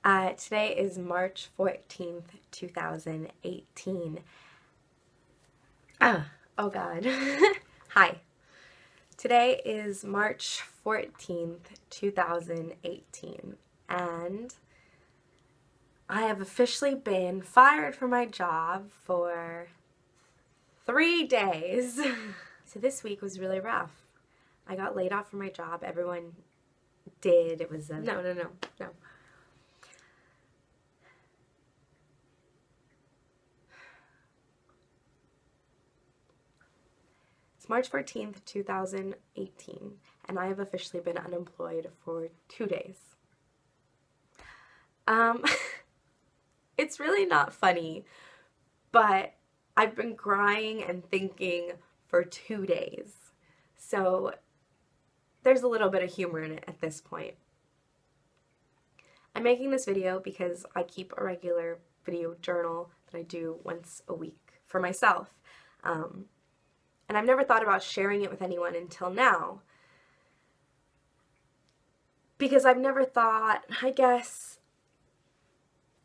Today is March 14th, 2018. Oh God. Hi. Today is March 14th, 2018, and I have officially been fired from my job for 3 days. So this week was really rough. I got laid off from my job. Everyone did. It was no. It's March 14th, 2018, and I have officially been unemployed for 2 days. It's really not funny, but I've been crying and thinking for 2 days. So there's a little bit of humor in it at this point. I'm making this video because I keep a regular video journal that I do once a week for myself. And I've never thought about sharing it with anyone until now. Because I've never thought, I guess,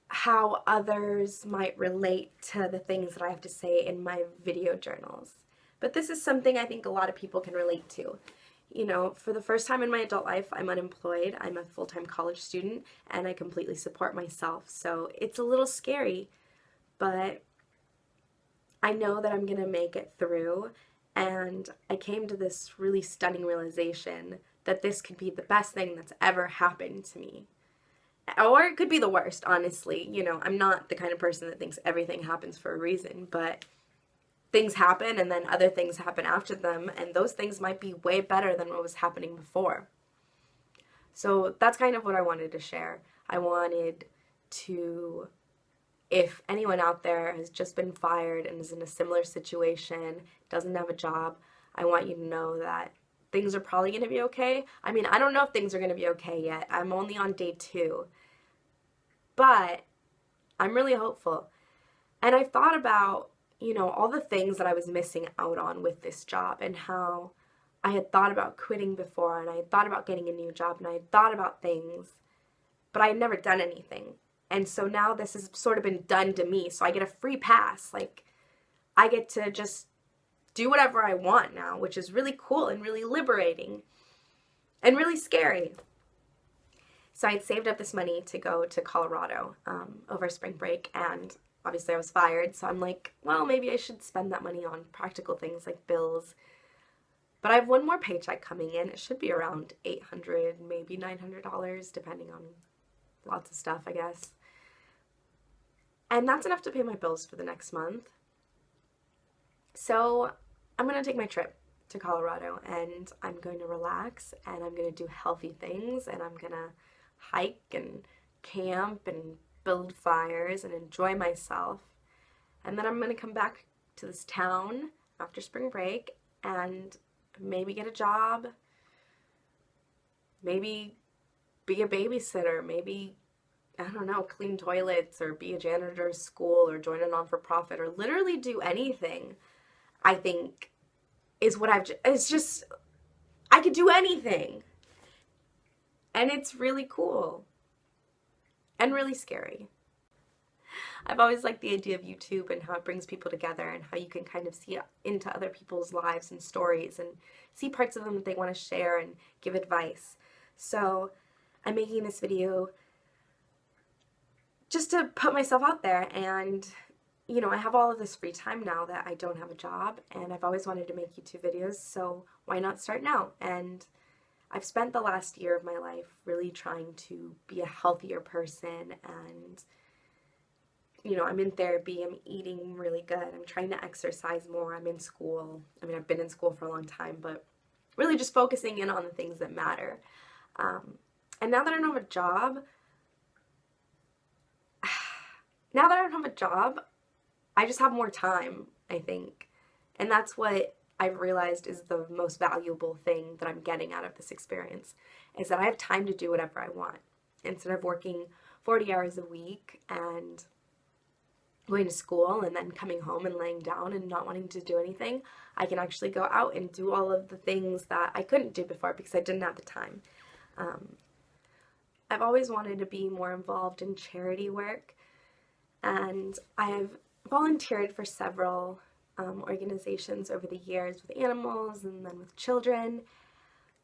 how others might relate to the things that I have to say in my video journals. But this is something I think a lot of people can relate to. You know, for the first time in my adult life, I'm unemployed. I'm a full-time college student, and I completely support myself. So it's a little scary, but I know that I'm going to make it through. And I came to this really stunning realization that this could be the best thing that's ever happened to me. Or it could be the worst, honestly. You know, I'm not the kind of person that thinks everything happens for a reason, but things happen and then other things happen after them, and those things might be way better than what was happening before. So that's kind of what I wanted to share. I wanted to, if anyone out there has just been fired and is in a similar situation, doesn't have a job, I want you to know that things are probably going to be okay. I mean, I don't know if things are going to be okay yet. I'm only on day 2. But I'm really hopeful. And I've thought about, you know, all the things that I was missing out on with this job, and how I had thought about quitting before, and I had thought about getting a new job, and I had thought about things, but I had never done anything. And so now this has sort of been done to me, so I get a free pass. Like, I get to just do whatever I want now, which is really cool and really liberating and really scary. So I had saved up this money to go to Colorado over spring break, and obviously I was fired, so I'm like, well, maybe I should spend that money on practical things like bills. But I have one more paycheck coming in. It should be around $800, maybe $900, depending on lots of stuff, I guess. And that's enough to pay my bills for the next month. So I'm going to take my trip to Colorado, and I'm going to relax, and I'm going to do healthy things, and I'm going to hike and camp and build fires and enjoy myself. And then I'm going to come back to this town after spring break and maybe get a job, maybe be a babysitter, maybe, I don't know, clean toilets or be a janitor at school or join a non-for-profit or literally do anything. I think is what it's just, I could do anything. And it's really cool. And really scary. I've always liked the idea of YouTube and how it brings people together, and how you can kind of see into other people's lives and stories and see parts of them that they want to share and give advice. So I'm making this video just to put myself out there, and you know, I have all of this free time now that I don't have a job, and I've always wanted to make YouTube videos, so why not start now? And I've spent the last year of my life really trying to be a healthier person, and, you know, I'm in therapy, I'm eating really good, I'm trying to exercise more, I'm in school. I mean, I've been in school for a long time, but really just focusing in on the things that matter. And now that I don't have a job, I just have more time, I think. And that's what I've realized is the most valuable thing that I'm getting out of this experience, is that I have time to do whatever I want. Instead of working 40 hours a week and going to school and then coming home and laying down and not wanting to do anything, I can actually go out and do all of the things that I couldn't do before because I didn't have the time. I've I've always wanted to be more involved in charity work, and I've volunteered for several organizations over the years with animals and then with children.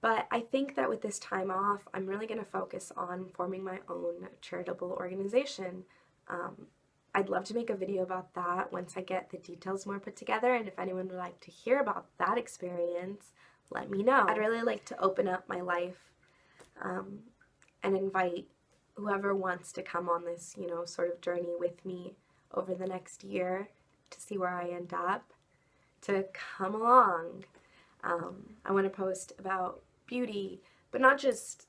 But I think that with this time off, I'm really going to focus on forming my own charitable organization. I'd love to make a video about that once I get the details more put together, and if anyone would like to hear about that experience, let me know. I'd really like to open up my life and invite whoever wants to come on this, sort of journey with me over the next year to see where I end up, to come along. I want to post about beauty, but not just,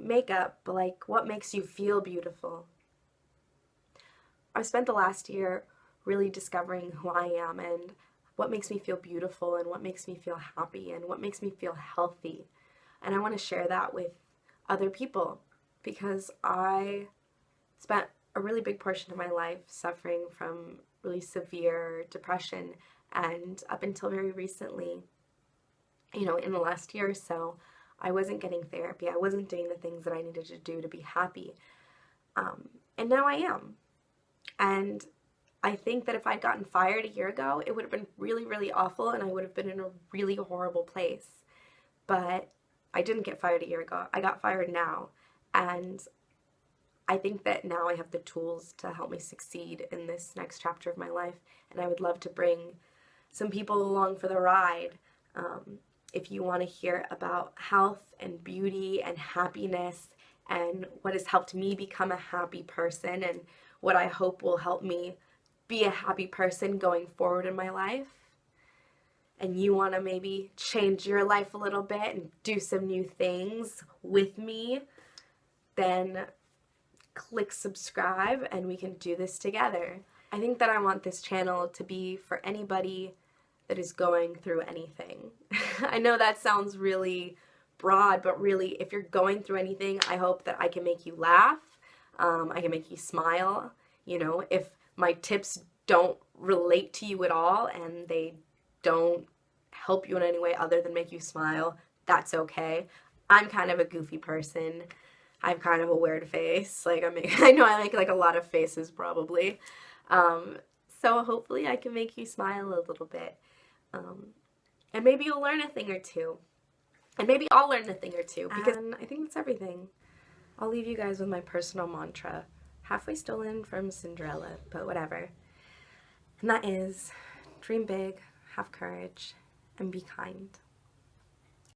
makeup, but like what makes you feel beautiful. I've spent the last year really discovering who I am and what makes me feel beautiful and what makes me feel happy and what makes me feel healthy. And I want to share that with other people because I spent a really big portion of my life suffering from really severe depression, and up until very recently, in the last year or so, I wasn't getting therapy. I wasn't doing the things that I needed to do to be happy. And now I am. And I think that if I'd gotten fired a year ago, it would have been really, really awful and I would have been in a really horrible place. But I didn't get fired a year ago. I got fired now. And I think that now I have the tools to help me succeed in this next chapter of my life. And I would love to bring some people along for the ride. If you want to hear about health and beauty and happiness and what has helped me become a happy person and what I hope will help me be a happy person going forward in my life, and you want to maybe change your life a little bit and do some new things with me, then click subscribe and we can do this together. I think that I want this channel to be for anybody that is going through anything. I know that sounds really broad, but really, if you're going through anything, I hope that I can make you laugh. I can make you smile. If my tips don't relate to you at all and they don't help you in any way other than make you smile, that's okay. I'm kind of a goofy person. I'm kind of a weird face. I know I make like a lot of faces probably. So hopefully I can make you smile a little bit. And maybe you'll learn a thing or two. And maybe I'll learn a thing or two, because I think that's everything. I'll leave you guys with my personal mantra, halfway stolen from Cinderella, but whatever. And that is, dream big, have courage, and be kind.